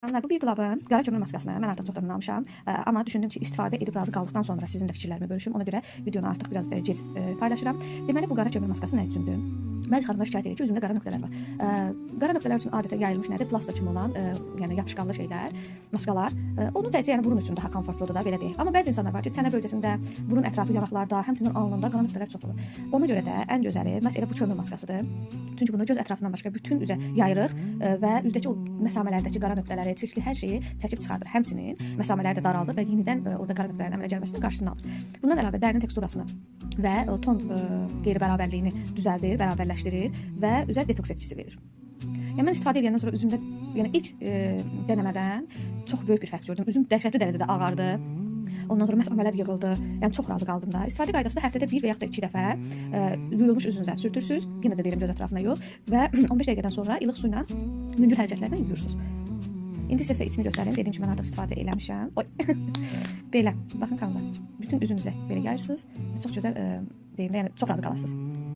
Bu bir dolabın qara kömür maskasını mən artıq çoxdan almışam. Amma düşündüm ki, istifadə edib razı qaldıqdan sonra sizin də fikirlərimi bölüşüm. Ona görə videonu artıq biraz gec paylaşıram. Deməli, bu qara kömür maskası nə üçündür? Bəzi xanımlar şikayət edir ki, üzümdə qara nöqtələr var. Qara nöqtələr üçün adətən yayılmış nədir? Plasta kimi olan, yəni yapışqanlı şeylər, maskalar. Onu təkcə yəni burun üçün daha komfortludur da, belə deyək. Amma bəzi insanlar var ki, çənə bölgəsində, burun ətrafı, yanaqlarda, həmçinin alnında qara nöqtələr çox olur. Ona görə də ən gözəli məhz elə bu kömür maskasıdır. Çünki bunu göz ətrafından başqa bütün üzə yayırıq və üzdəki o məsamələrdəki qara nöqtələri, çirkli hər şeyi çəkib çıxardır. Həmçinin məsamələri də daraldır və yenidən orada qara nöqtələrin əmələ gəlməsinin qarşısını alır. Bundan əlavə dərinin teksturasını və ton qeyri-bərabərliyini düzəldir, bərabərləşdirir və üzə detoks etkisi verir. Yəni mən istifadə edəndən sonra üzümdə, yəni ilk denəmədən çox böyük bir fərq gördüm. Üzüm dəhşətli dərəcədə ağardı. Ondan sonra məsamələr yığıldı. Yəni çox razı qaldım da. İstifadə qaydası da həftədə 1 və yaxud da 2 dəfə yuyulmuş üzünüzə sürtürsüz. Yenə də deyirəm göz ətrafına yox və 15 dəqiqədən sonra ilıq su ilə yüngül hərəkətlərlə yuyursunuz. İndi sizə içini göstərim. Dediyim kimi mən artıq istifadə eləmişəm. Oy. Belə. Baxın kanallar. Bütün üzünüzə belə yayırsınız. Çox gözəl deyim də, yəni çox razı qalırsınız.